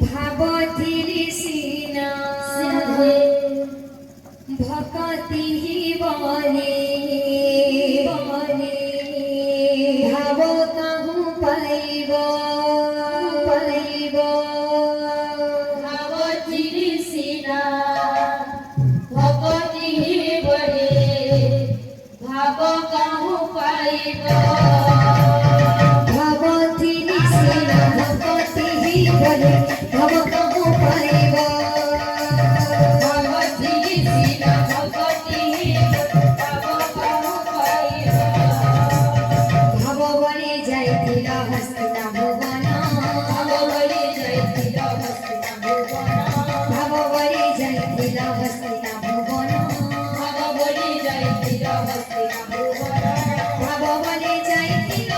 भावती सीना भक्ति बने भाव कहूँ पाइब भावती सीना भक्ति बने भाव कहूँ पाइब भावती सीना भक्ति बने भाव कहूँ पाइब भावती सीना भक्ति भाव कहूँ पाइब भाव बने जाइथिल हस्तिना भुवन भाव बने जाइथिल हस्तिना भुवन भाव बने जाइथिल हस्तिना भुवन भाव बने जाइथिल हस्तिना भुवन भाव बने जाइथिल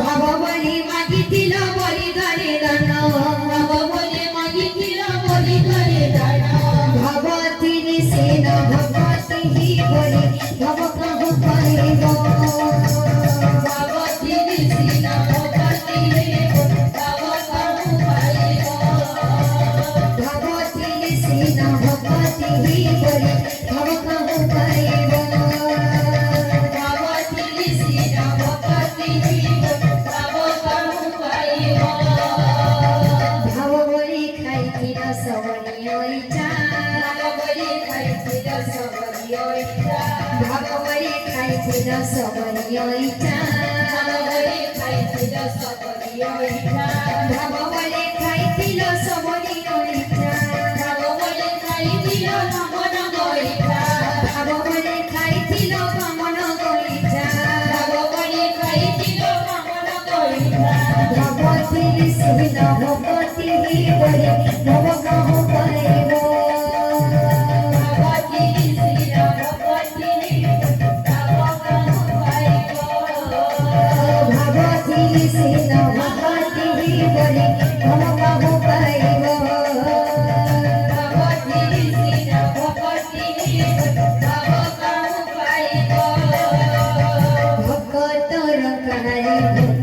भाव बने मागिथिल बलिदाने दान भावती सेना भगवती बलि भव कहु पाइब भावती सेना भगवती बलि भव कहु पाइब भाव बलि खाइथिल सवनियोइटा भाव बलि खाइथिल सवनियोइटा भाव बलि खाइथिल सवनियोइटा भाव बलि खाइथिल सवनियोइटा भाव बलि खाइथिल बामन गोइठा भावती सेना भगवती बलि भव कहु पाइब भावती सेना भगवती बलि भव कहु पाइब भक्तर काई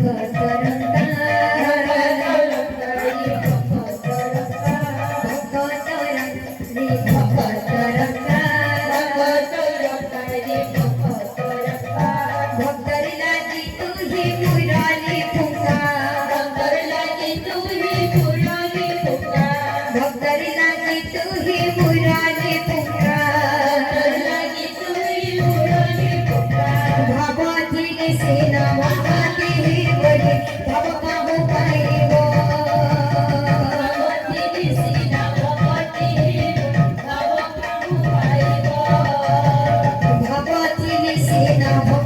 भक्तर भक्तर लागी तुझे मुरारी फुका भक्तर लागी तुझे मुरारी फुका भावती सेना भगवती बलि भव कहु पाइब भावती सेना भगवती बलि भव